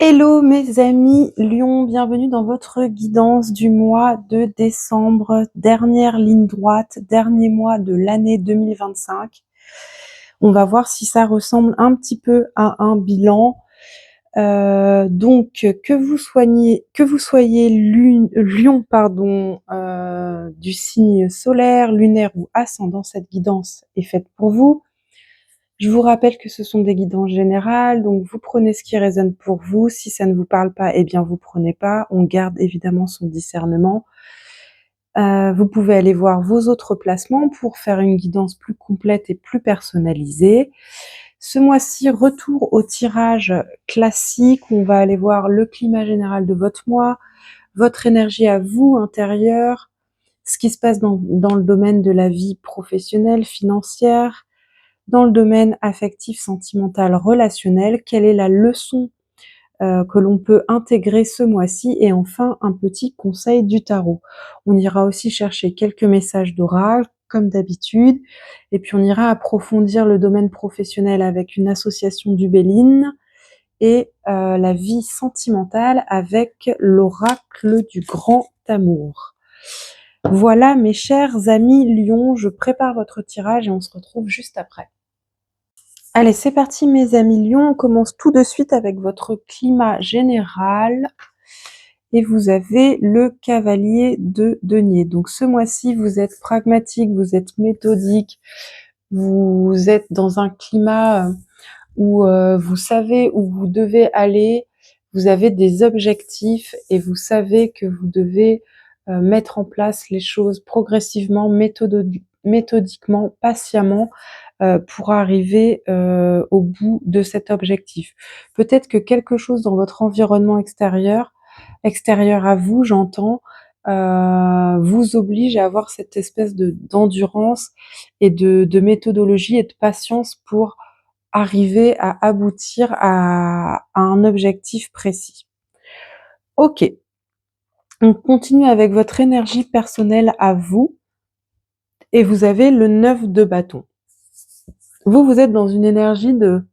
Hello mes amis Lion, bienvenue dans votre guidance du mois de décembre, dernière ligne droite, dernier mois de l'année 2025. On va voir si ça ressemble un petit peu à un bilan. Donc que vous soyez Lion, du signe solaire, lunaire ou ascendant, cette guidance est faite pour vous. Je vous rappelle que ce sont des guidances générales, donc vous prenez ce qui résonne pour vous. Si ça ne vous parle pas, eh bien vous prenez pas. On garde évidemment son discernement. Vous pouvez aller voir vos autres placements pour faire une guidance plus complète et plus personnalisée. Ce mois-ci, retour au tirage classique. On va aller voir le climat général de votre mois, votre énergie à vous intérieure, ce qui se passe dans le domaine de la vie professionnelle, financière, dans le domaine affectif, sentimental, relationnel, quelle est la leçon que l'on peut intégrer ce mois-ci, et enfin un petit conseil du tarot. On ira aussi chercher quelques messages d'oracle comme d'habitude, et puis on ira approfondir le domaine professionnel avec une association du Béline et la vie sentimentale avec l'oracle du grand amour. Voilà mes chers amis Lion, je prépare votre tirage et on se retrouve juste après. Allez, c'est parti mes amis Lion, on commence tout de suite avec votre climat général et vous avez le cavalier de denier. Donc ce mois-ci, vous êtes pragmatique, vous êtes méthodique, vous êtes dans un climat où vous savez où vous devez aller, vous avez des objectifs et vous savez que vous devez mettre en place les choses progressivement, méthodiquement, patiemment, pour arriver au bout de cet objectif. Peut-être que quelque chose dans votre environnement extérieur à vous, j'entends, vous oblige à avoir cette espèce d'endurance et de méthodologie et de patience pour arriver à aboutir à un objectif précis. Ok, on continue avec votre énergie personnelle à vous et vous avez le 9 de bâton. Vous êtes dans une énergie de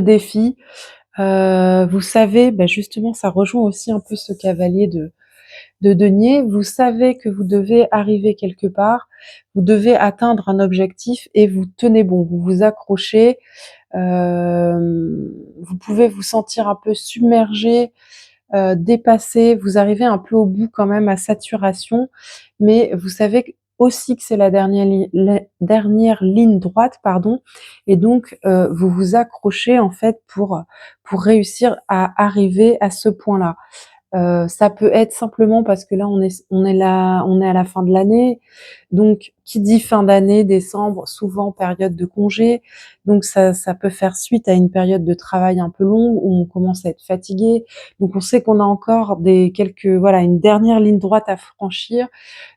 défi. Vous savez, justement, ça rejoint aussi un peu ce cavalier de denier. Vous savez que vous devez arriver quelque part, vous devez atteindre un objectif et vous tenez bon, vous vous accrochez. Vous pouvez vous sentir un peu submergé, dépassé. Vous arrivez un peu au bout quand même, à saturation, mais vous savez aussi que c'est la dernière ligne droite, pardon, et donc vous vous accrochez en fait pour réussir à arriver à ce point-là. Ça peut être simplement parce que là on est à la fin de l'année, donc qui dit fin d'année, décembre, souvent période de congé, donc ça peut faire suite à une période de travail un peu longue où on commence à être fatigué, donc on sait qu'on a encore une dernière ligne droite à franchir,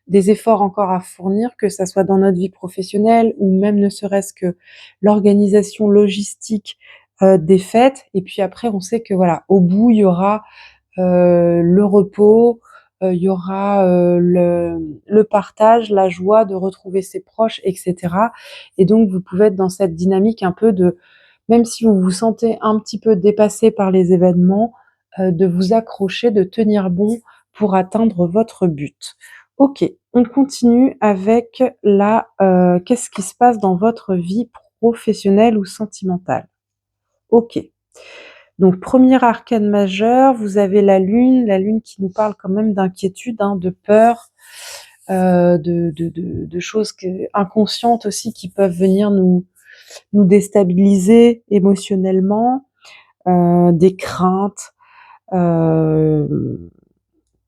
des efforts encore à fournir, que ça soit dans notre vie professionnelle ou même ne serait-ce que l'organisation logistique des fêtes, et puis après on sait que voilà, au bout il y aura le repos, il y aura le partage, la joie de retrouver ses proches, etc. Et donc vous pouvez être dans cette dynamique un peu de, même si vous vous sentez un petit peu dépassé par les événements, de vous accrocher, de tenir bon pour atteindre votre but. Ok, on continue avec qu'est-ce qui se passe dans votre vie professionnelle ou sentimentale. Ok. Donc, premier arcane majeur, vous avez la lune qui nous parle quand même d'inquiétude, de peur, de choses inconscientes aussi qui peuvent venir nous déstabiliser émotionnellement, des craintes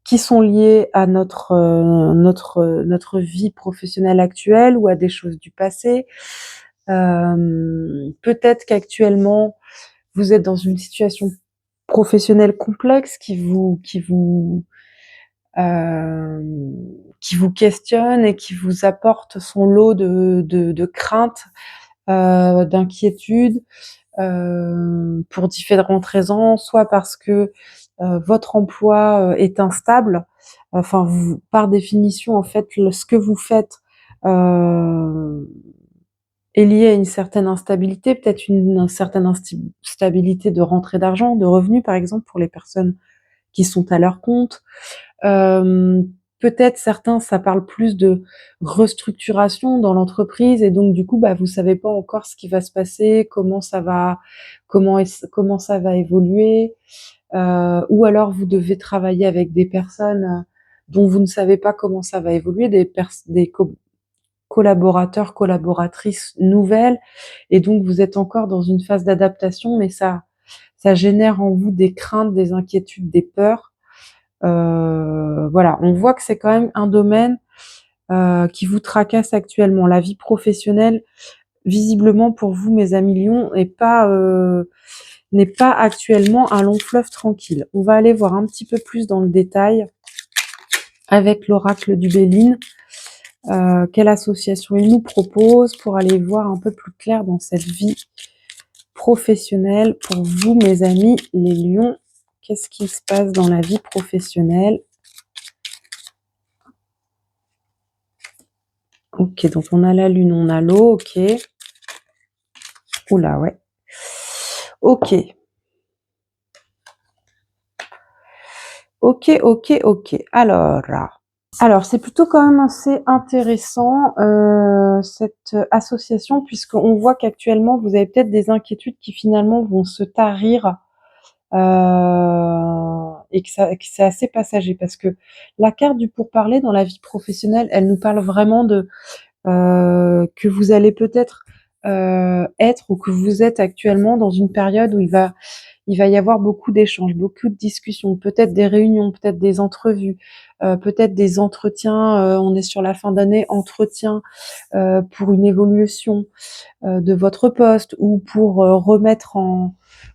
qui sont liées à notre vie professionnelle actuelle ou à des choses du passé. Peut-être qu'actuellement, vous êtes dans une situation professionnelle complexe qui vous questionne et qui vous apporte son lot de craintes, d'inquiétudes, pour différentes raisons, soit parce que votre emploi est instable, enfin par définition en fait ce que vous faites est lié à une certaine instabilité, peut-être une certaine instabilité de rentrée d'argent, de revenus, par exemple, pour les personnes qui sont à leur compte. Euh, Peut-être certains, ça parle plus de restructuration dans l'entreprise et donc du coup, bah, vous savez pas encore ce qui va se passer, comment ça va évoluer, ou alors vous devez travailler avec des personnes dont vous ne savez pas comment ça va évoluer, des collaborateurs, collaboratrices nouvelles, et donc vous êtes encore dans une phase d'adaptation, mais ça génère en vous des craintes, des inquiétudes, des peurs. Voilà, on voit que c'est quand même un domaine qui vous tracasse actuellement. La vie professionnelle, visiblement pour vous, mes amis Lions, n'est pas actuellement un long fleuve tranquille. On va aller voir un petit peu plus dans le détail avec l'oracle du Béline, quelle association il nous propose pour aller voir un peu plus clair dans cette vie professionnelle pour vous, mes amis les Lions. Qu'est-ce qui se passe dans la vie professionnelle? Ok, donc on a la lune, on a l'eau, ok. Oula, ouais. Ok. Ok. Alors, c'est plutôt quand même assez intéressant cette association, puisqu'on voit qu'actuellement vous avez peut-être des inquiétudes qui finalement vont se tarir, et que c'est assez passager, parce que la carte du pourparler dans la vie professionnelle, elle nous parle vraiment de que vous allez peut-être être, ou que vous êtes actuellement dans une période où il va y avoir beaucoup d'échanges, beaucoup de discussions, peut-être des réunions, peut-être des entrevues, peut-être des entretiens. On est sur la fin d'année, entretien pour une évolution de votre poste, ou pour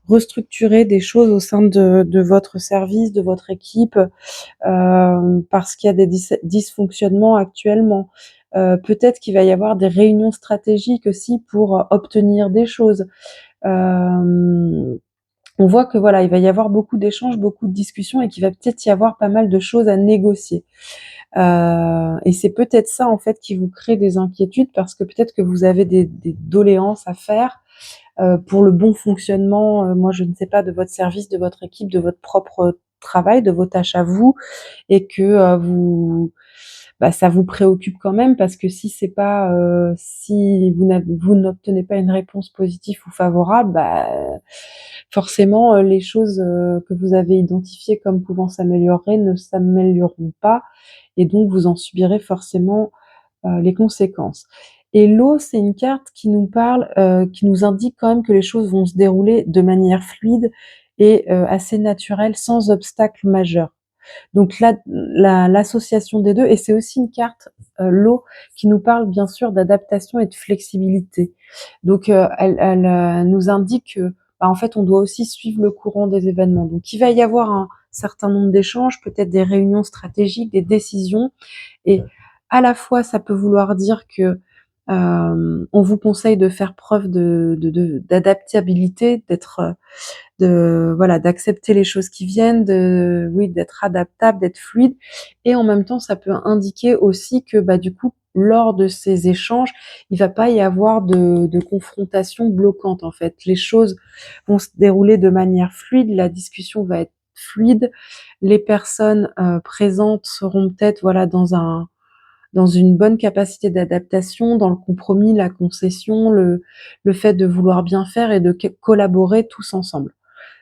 restructurer des choses au sein de votre service, de votre équipe, parce qu'il y a des dysfonctionnements actuellement. Peut-être qu'il va y avoir des réunions stratégiques aussi pour obtenir des choses. Euh, on voit que voilà, il va y avoir beaucoup d'échanges, beaucoup de discussions, et qu'il va peut-être y avoir pas mal de choses à négocier. Et c'est peut-être ça en fait qui vous crée des inquiétudes, parce que peut-être que vous avez des doléances à faire pour le bon fonctionnement, moi je ne sais pas, de votre service, de votre équipe, de votre propre travail, de vos tâches à vous, et que ça vous préoccupe quand même, parce que si vous n'obtenez pas une réponse positive ou favorable, forcément les choses que vous avez identifiées comme pouvant s'améliorer ne s'amélioreront pas, et donc vous en subirez forcément les conséquences. Et l'eau, c'est une carte qui nous parle, qui nous indique quand même que les choses vont se dérouler de manière fluide et assez naturelle, sans obstacle majeur. Donc là, l'association des deux, et c'est aussi une carte, l'eau, qui nous parle bien sûr d'adaptation et de flexibilité. Donc elle nous indique que, en fait, on doit aussi suivre le courant des événements. Donc il va y avoir un certain nombre d'échanges, peut-être des réunions stratégiques, des décisions, et à la fois ça peut vouloir dire que on vous conseille de faire preuve d'adaptabilité, d'accepter les choses qui viennent, d'être adaptable, d'être fluide. Et en même temps, ça peut indiquer aussi que, du coup, lors de ces échanges, il va pas y avoir de confrontation bloquante, en fait. Les choses vont se dérouler de manière fluide, la discussion va être fluide, les personnes présentes seront peut-être, dans une bonne capacité d'adaptation, dans le compromis, la concession, le fait de vouloir bien faire et de collaborer tous ensemble.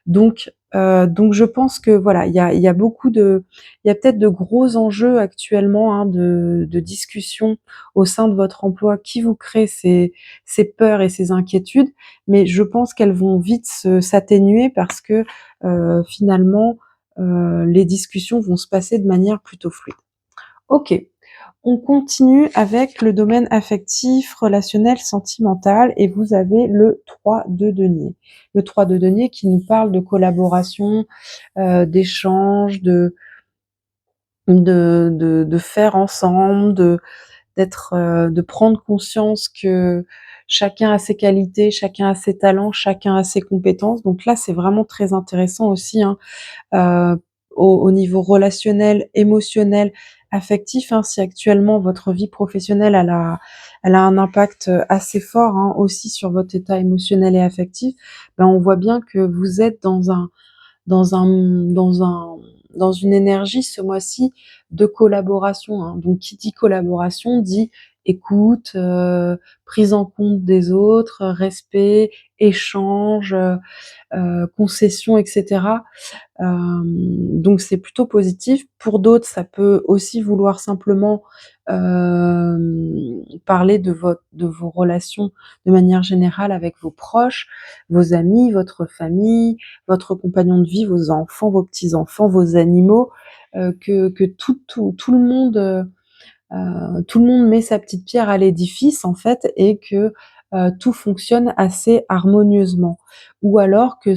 Donc je pense que voilà, il y a il y a peut-être de gros enjeux actuellement, hein, de discussion au sein de votre emploi, qui vous créent ces peurs et ces inquiétudes, mais je pense qu'elles vont vite s'atténuer, parce que finalement les discussions vont se passer de manière plutôt fluide. Ok. On continue avec le domaine affectif, relationnel, sentimental, et vous avez le 3 de denier. Le 3 de denier qui nous parle de collaboration, d'échange, de faire ensemble, de prendre conscience que chacun a ses qualités, chacun a ses talents, chacun a ses compétences. Donc là, c'est vraiment très intéressant aussi, hein, euh, au niveau relationnel, émotionnel, affectif, hein. Si actuellement votre vie professionnelle elle a un impact, assez fort, hein, aussi sur votre état émotionnel et affectif. Ben, on voit bien que vous êtes dans un dans un dans une énergie ce mois-ci de collaboration, hein. Donc qui dit collaboration dit écoute, prise en compte des autres, respect, échange, concession et cetera. Donc c'est plutôt positif. Pour d'autres, ça peut aussi vouloir simplement, parler de vos relations de manière générale avec vos proches, vos amis, votre famille, votre compagnon de vie, vos enfants, vos petits-enfants, vos animaux, que tout le monde met sa petite pierre à l'édifice en fait et que, tout fonctionne assez harmonieusement. Ou alors que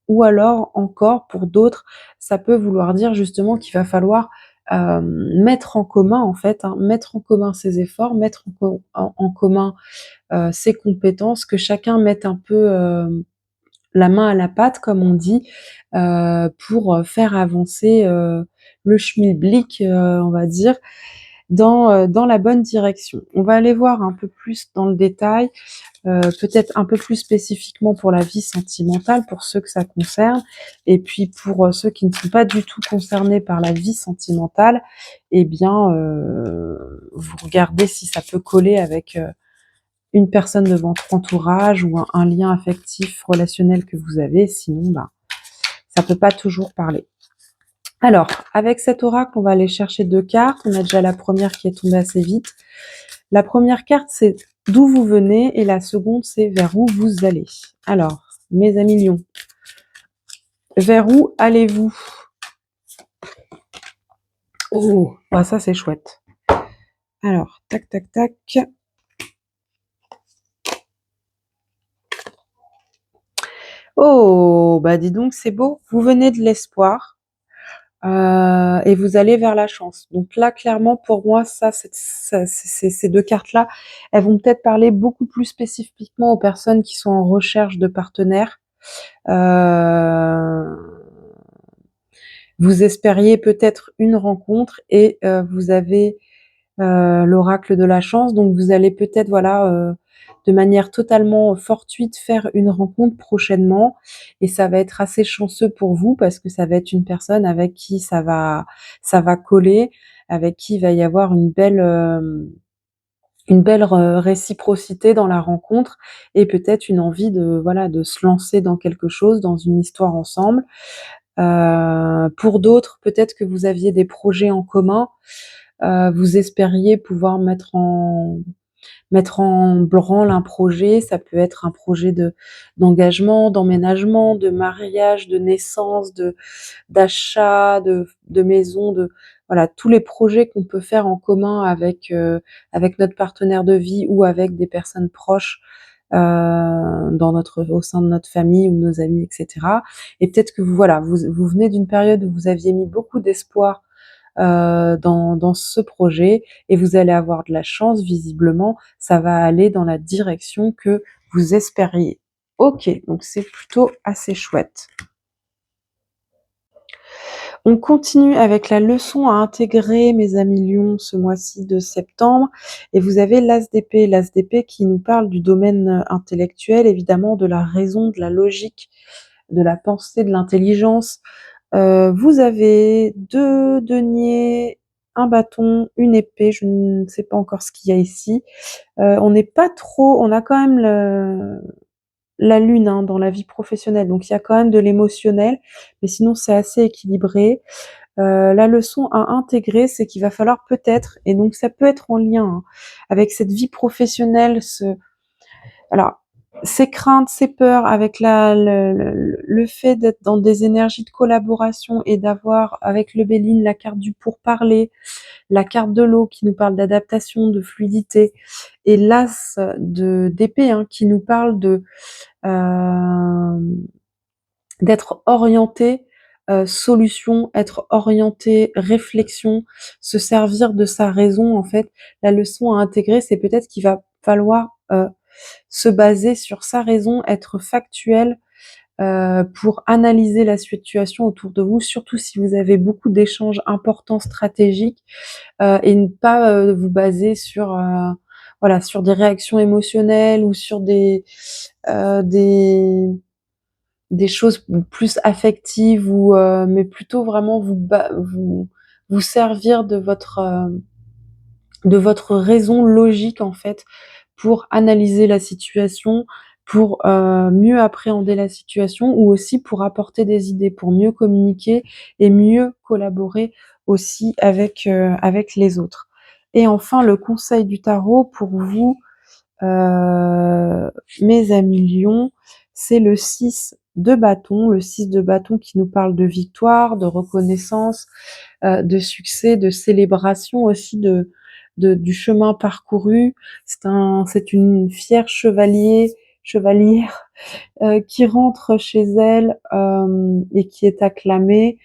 ou alors encore pour d'autres, ça peut vouloir dire justement qu'il va falloir, mettre en commun en fait, hein, mettre en commun ses efforts, mettre en commun, ses compétences, que chacun mette un peu, la main à la pâte comme on dit, pour, faire avancer, le schmilblick, on va dire, dans la bonne direction. On va aller voir un peu plus dans le détail, peut-être un peu plus spécifiquement pour la vie sentimentale, pour ceux que ça concerne, et puis pour, ceux qui ne sont pas du tout concernés par la vie sentimentale, eh bien, vous regardez si ça peut coller avec, une personne de votre entourage ou un lien affectif, relationnel que vous avez, sinon, bah, ça peut pas toujours parler. Alors, avec cet oracle, on va aller chercher 2 cartes. On a déjà la première qui est tombée assez vite. La première carte, c'est d'où vous venez et la seconde, c'est vers où vous allez. Alors, mes amis lions, vers où allez-vous? Oh, bah ça c'est chouette. Alors, tac, tac, tac. Oh, bah dis donc, c'est beau. Vous venez de l'espoir. Et vous allez vers la chance. Donc là, clairement, pour moi, ces 2 cartes-là, elles vont peut-être parler beaucoup plus spécifiquement aux personnes qui sont en recherche de partenaires. Heu, vous espériez peut-être une rencontre et vous avez, l'oracle de la chance, donc vous allez peut-être, voilà, de manière totalement fortuite, faire une rencontre prochainement et ça va être assez chanceux pour vous parce que ça va être une personne avec qui ça va coller, avec qui il va y avoir une belle réciprocité dans la rencontre et peut-être une envie de, voilà, de se lancer dans quelque chose, dans une histoire ensemble. Pour d'autres, peut-être que vous aviez des projets en commun, vous espériez pouvoir mettre en branle un projet. Ça peut être un projet d'engagement, d'emménagement, de mariage, de naissance, d'achat, de maison, voilà, tous les projets qu'on peut faire en commun avec notre partenaire de vie ou avec des personnes proches, au sein de notre famille ou de nos amis, et cetera. Et peut-être que voilà, vous venez d'une période où vous aviez mis beaucoup d'espoir dans ce projet et vous allez avoir de la chance visiblement, ça va aller dans la direction que vous espériez. OK, donc c'est plutôt assez chouette. On continue avec la leçon à intégrer, mes amis lions, ce mois-ci de septembre et vous avez l'as d'épée. L'as d'épée qui nous parle du domaine, intellectuel, évidemment, de la raison, de la logique, de la pensée, de l'intelligence. Vous avez 2 deniers, un bâton, une épée, je ne sais pas encore ce qu'il y a ici. On n'est pas trop, on a quand même la lune, hein, dans la vie professionnelle, donc il y a quand même de l'émotionnel, mais sinon c'est assez équilibré. La leçon à intégrer, c'est qu'il va falloir peut-être, et donc ça peut être en lien, hein, avec cette vie professionnelle, alors, ces craintes, ces peurs avec le fait d'être dans des énergies de collaboration et d'avoir avec le Béline la carte du pourparler, la carte de l'eau qui nous parle d'adaptation, de fluidité et l'as d'épée, hein, qui nous parle d'être orienté, solution, être orienté réflexion, se servir de sa raison en fait. La leçon à intégrer, c'est peut-être qu'il va falloir, se baser sur sa raison, être factuel, pour analyser la situation autour de vous, surtout si vous avez beaucoup d'échanges importants stratégiques, et ne pas, vous baser sur, voilà, sur des réactions émotionnelles ou sur euh, des, des choses plus affectives ou mais plutôt vraiment vous servir de votre raison logique en fait pour analyser la situation, pour mieux appréhender la situation ou aussi pour apporter des idées, pour mieux communiquer et mieux collaborer aussi avec les autres. Et enfin, le conseil du tarot pour vous, mes amis lions, c'est le 6 de bâton, le 6 de bâton qui nous parle de victoire, de reconnaissance, de succès, de célébration aussi du chemin parcouru. C'est une fière chevalière qui rentre chez elle et qui est acclamée.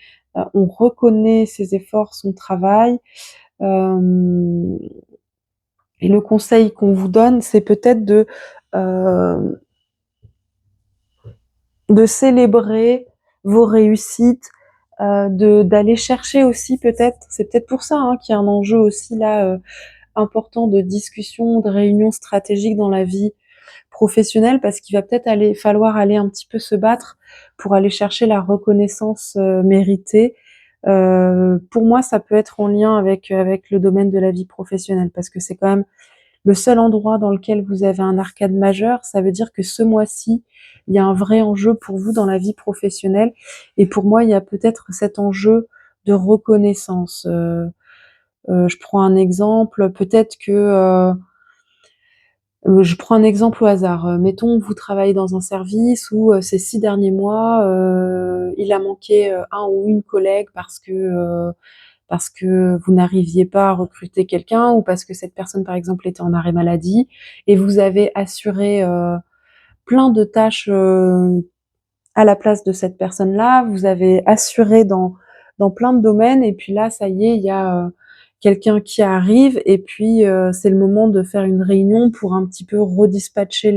On reconnaît ses efforts, son travail. Euh, et le conseil qu'on vous donne, c'est peut-être euh, de célébrer vos réussites, d'aller chercher aussi peut-être, c'est peut-être pour ça qu'il y a un enjeu aussi là important de discussion, de réunion stratégique dans la vie professionnelle, parce qu'il va peut-être falloir aller un petit peu se battre pour aller chercher la reconnaissance méritée. Pour moi, ça peut être en lien avec le domaine de la vie professionnelle, parce que c'est quand même le seul endroit dans lequel vous avez un arcade majeur. Ça veut dire que ce mois-ci, il y a un vrai enjeu pour vous dans la vie professionnelle. Et pour moi, il y a peut-être cet enjeu de reconnaissance. Je prends un exemple, peut-être que je prends un exemple au hasard. Mettons, vous travaillez dans un service où ces 6 derniers mois, il a manqué un ou une collègue parce que vous n'arriviez pas à recruter quelqu'un ou parce que cette personne, par exemple, était en arrêt maladie et vous avez assuré plein de tâches à la place de cette personne-là, vous avez assuré dans plein de domaines et puis là, ça y est, il y a quelqu'un qui arrive et puis c'est le moment de faire une réunion pour un petit peu redispatcher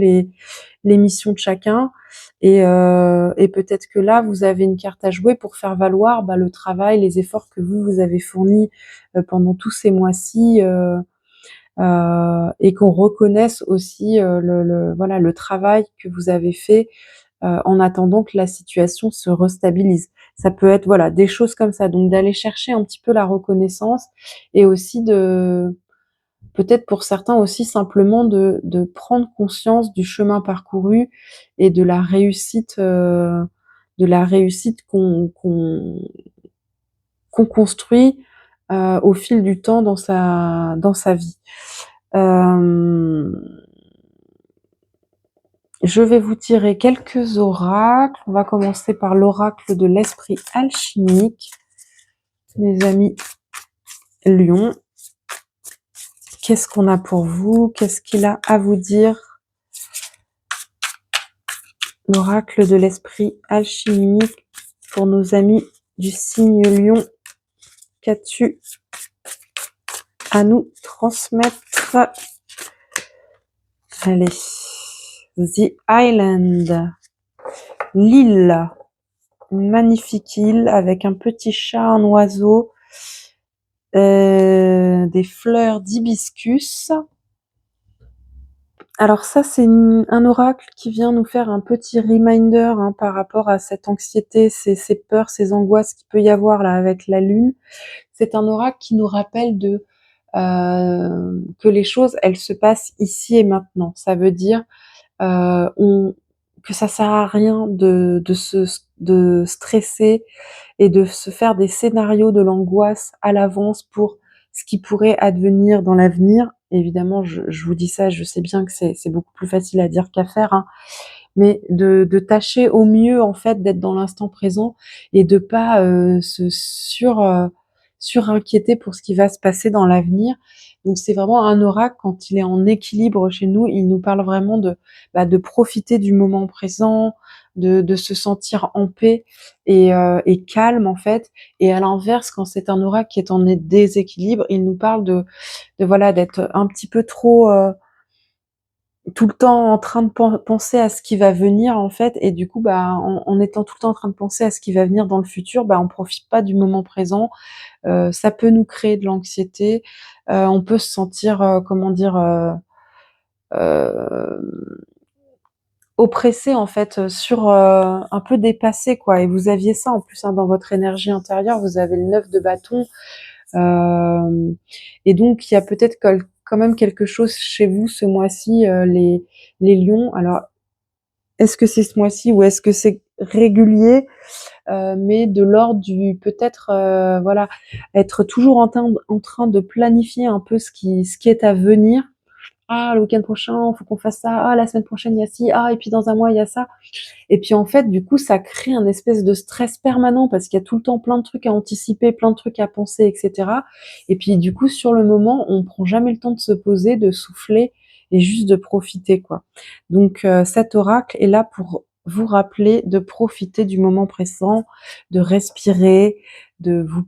les missions de chacun et peut-être que là, vous avez une carte à jouer pour faire valoir le travail, les efforts que vous avez fournis pendant tous ces mois-ci et qu'on reconnaisse aussi voilà, le travail que vous avez fait en attendant que la situation se restabilise. Ça peut être voilà des choses comme ça, donc d'aller chercher un petit peu la reconnaissance et aussi de peut-être pour certains aussi simplement de prendre conscience du chemin parcouru et de la réussite qu'on construit au fil du temps dans sa vie. Euh, Je vais vous tirer quelques oracles. On va commencer par l'oracle de l'esprit alchimique. Mes amis Lion, qu'est-ce qu'on a pour vous? Qu'est-ce qu'il a à vous dire? L'oracle de l'esprit alchimique pour nos amis du signe Lion. Qu'as-tu à nous transmettre? Allez. The Island. L'île. Une magnifique île avec un petit chat, un oiseau, des fleurs d'hibiscus. Alors ça, c'est un oracle qui vient nous faire un petit reminder par rapport à cette anxiété, ces peurs, ces angoisses qu'il peut y avoir là avec la lune. C'est un oracle qui nous rappelle que les choses, elles se passent ici et maintenant. Ça veut dire que ça sert à rien de stresser et de se faire des scénarios de l'angoisse à l'avance pour ce qui pourrait advenir dans l'avenir. Évidemment, je vous dis ça, je sais bien que c'est beaucoup plus facile à dire qu'à faire, mais de tâcher au mieux en fait d'être dans l'instant présent et de pas surinquiéter pour ce qui va se passer dans l'avenir. Donc c'est vraiment un oracle quand il est en équilibre chez nous, il nous parle vraiment de profiter du moment présent, de se sentir en paix et calme en fait. Et à l'inverse, quand c'est un oracle qui est en déséquilibre, il nous parle de voilà d'être un petit peu trop tout le temps en train de penser à ce qui va venir en fait, et du coup en étant tout le temps en train de penser à ce qui va venir dans le futur, on profite pas du moment présent. Ça peut nous créer de l'anxiété, on peut se sentir comment dire oppressé en fait, sur, un peu dépassé quoi et vous aviez ça en plus, hein, dans votre énergie intérieure, vous avez le 9 de bâton, hem et donc il y a peut-être quand même quelque chose chez vous ce mois-ci, les lions. Alors, est-ce que c'est ce mois-ci ou est-ce que c'est régulier? Mais de l'ordre du peut-être, voilà, être toujours en train de planifier un peu ce qui est à venir. Ah, le week-end prochain, faut qu'on fasse ça. Ah, la semaine prochaine, il y a ci. Ah, et puis dans un mois, il y a ça. Et puis en fait, du coup, ça crée un espèce de stress permanent parce qu'il y a tout le temps plein de trucs à anticiper, plein de trucs à penser, etc. Et puis du coup, sur le moment, on prend jamais le temps de se poser, de souffler et juste de profiter, quoi. Donc cet oracle est là pour vous rappeler de profiter du moment présent, de respirer, de vous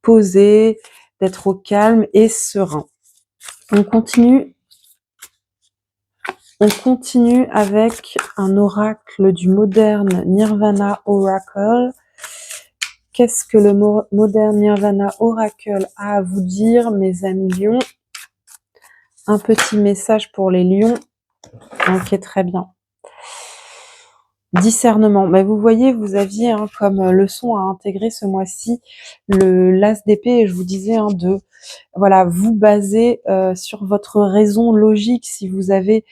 poser, d'être au calme et serein. On continue On continue avec un oracle du moderne Nirvana Oracle. Qu'est-ce que le moderne Nirvana Oracle a à vous dire, mes amis lions? Un petit message pour les lions. Ok, très bien. Discernement. Mais vous voyez, vous aviez comme leçon à intégrer ce mois-ci l'as d'épée et je vous disais de voilà, vous baser sur votre raison logique si vous avez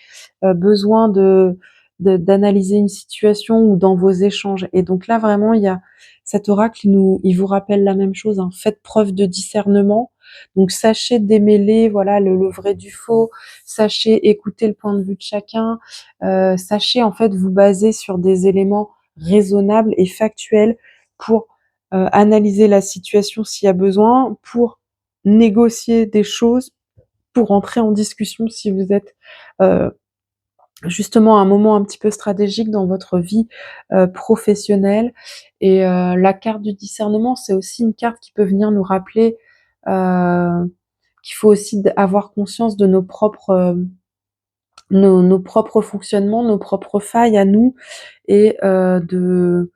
besoin d'analyser une situation ou dans vos échanges. Et donc là, vraiment, il y a cet oracle, il vous rappelle la même chose. Faites preuve de discernement. Donc sachez démêler, voilà, le vrai du faux. Sachez écouter le point de vue de chacun. Sachez en fait vous baser sur des éléments raisonnables et factuels pour analyser la situation s'il y a besoin, pour négocier des choses, pour entrer en discussion si vous êtes justement à un moment un petit peu stratégique dans votre vie professionnelle. Et la carte du discernement, c'est aussi une carte qui peut venir nous rappeler qu'il faut aussi avoir conscience de nos propres fonctionnements, nos propres failles à nous et de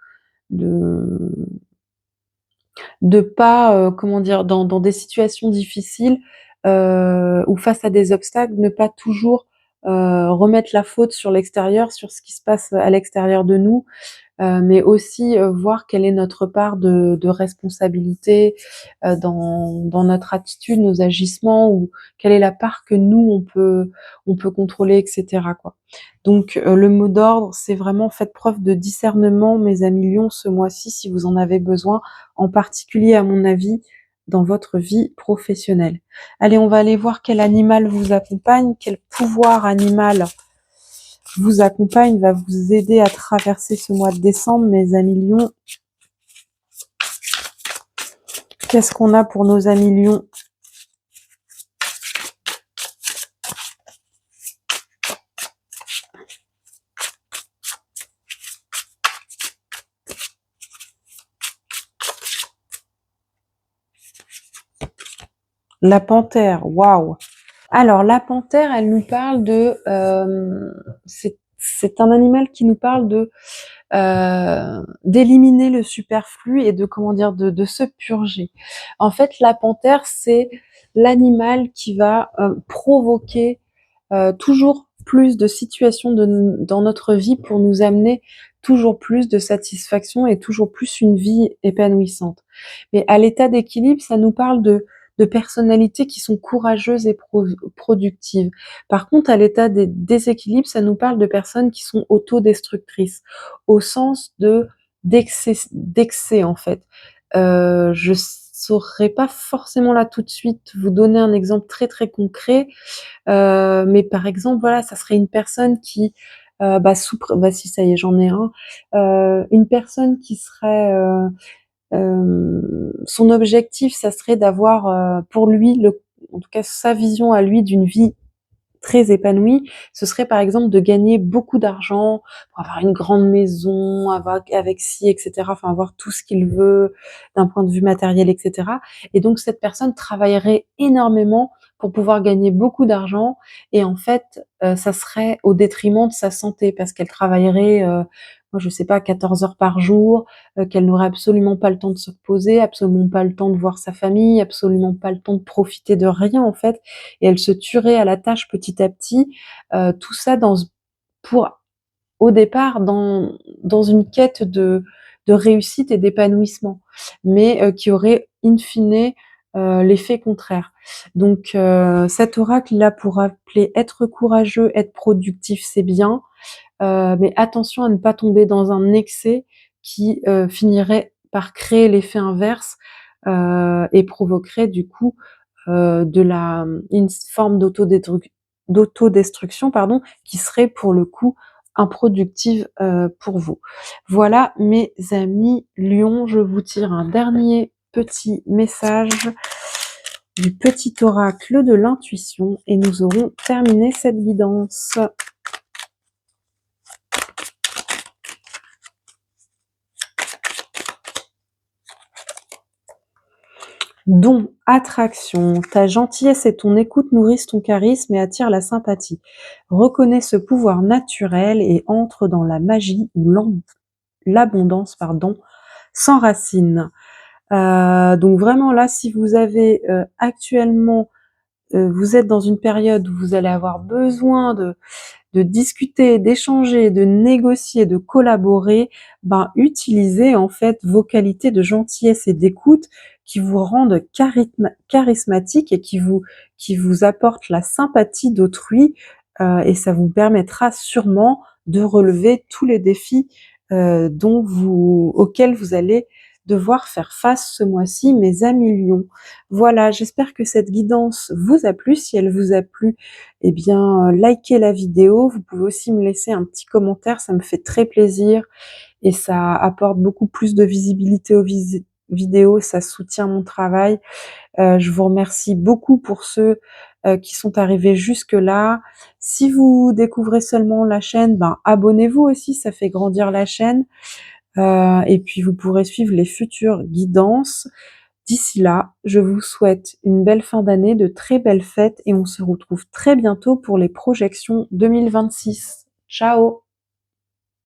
de pas, comment dire, dans des situations difficiles, ou face à des obstacles, ne pas toujours, remettre la faute sur l'extérieur, sur ce qui se passe à l'extérieur de nous, mais aussi voir quelle est notre part de responsabilité dans notre attitude, nos agissements, ou quelle est la part que nous on peut contrôler, etc. quoi. Donc le mot d'ordre, c'est vraiment faites preuve de discernement, mes amis lions, ce mois-ci, si vous en avez besoin, en particulier à mon avis dans votre vie professionnelle. Allez, on va aller voir quel animal vous accompagne, quel pouvoir animal vous accompagne, va vous aider à traverser ce mois de décembre, mes amis lions. Qu'est-ce qu'on a pour nos amis lions? La panthère, waouh! Alors la panthère, elle nous parle c'est un animal qui nous parle d'éliminer le superflu et de comment dire de se purger. En fait, la panthère, c'est l'animal qui va provoquer toujours plus de situations dans notre vie pour nous amener toujours plus de satisfaction et toujours plus une vie épanouissante. Mais à l'état d'équilibre, ça nous parle de personnalités qui sont courageuses et productives. Par contre, à l'état des déséquilibres, ça nous parle de personnes qui sont autodestructrices, au sens d'excès en fait. Je saurais pas forcément là tout de suite vous donner un exemple très très concret, mais par exemple, voilà, ça serait une personne qui, si ça y est, j'en ai un, une personne qui serait, son objectif, ça serait d'avoir, pour lui, en tout cas sa vision à lui d'une vie très épanouie, ce serait par exemple de gagner beaucoup d'argent pour avoir une grande maison, avec ci, etc. Enfin, avoir tout ce qu'il veut d'un point de vue matériel, etc. Et donc cette personne travaillerait énormément pour pouvoir gagner beaucoup d'argent et en fait, ça serait au détriment de sa santé parce qu'elle travaillerait moi je sais pas, 14 heures par jour, qu'elle n'aurait absolument pas le temps de se reposer, absolument pas le temps de voir sa famille, absolument pas le temps de profiter de rien en fait, et elle se tuerait à la tâche petit à petit, tout ça pour au départ dans une quête de réussite et d'épanouissement, mais qui aurait in fine l'effet contraire. Donc cet oracle là pour rappeler être courageux, être productif, c'est bien, mais attention à ne pas tomber dans un excès qui finirait par créer l'effet inverse et provoquerait du coup une forme d'autodestruction pardon, qui serait pour le coup improductive pour vous. Voilà mes amis Lions, je vous tire un dernier petit message du petit oracle de l'intuition et nous aurons terminé cette guidance. Don, attraction, ta gentillesse et ton écoute nourrissent ton charisme et attirent la sympathie. Reconnais ce pouvoir naturel et entre dans la magie où l'abondance s'enracine. Donc vraiment là, si vous avez actuellement, vous êtes dans une période où vous allez avoir besoin de discuter, d'échanger, de négocier, de collaborer, ben utilisez en fait vos qualités de gentillesse et d'écoute qui vous rendent charismatique et qui vous apportent la sympathie d'autrui et ça vous permettra sûrement de relever tous les défis auxquels vous allez devoir faire face ce mois-ci, mes amis Lions. Voilà, j'espère que cette guidance vous a plu. Si elle vous a plu, eh bien, likez la vidéo. Vous pouvez aussi me laisser un petit commentaire, ça me fait très plaisir et ça apporte beaucoup plus de visibilité aux vidéos, ça soutient mon travail. Je vous remercie beaucoup pour ceux qui sont arrivés jusque-là. Si vous découvrez seulement la chaîne, ben, abonnez-vous aussi, ça fait grandir la chaîne. Et puis vous pourrez suivre les futures guidances. D'ici là, je vous souhaite une belle fin d'année, de très belles fêtes et on se retrouve très bientôt pour les projections 2026. Ciao!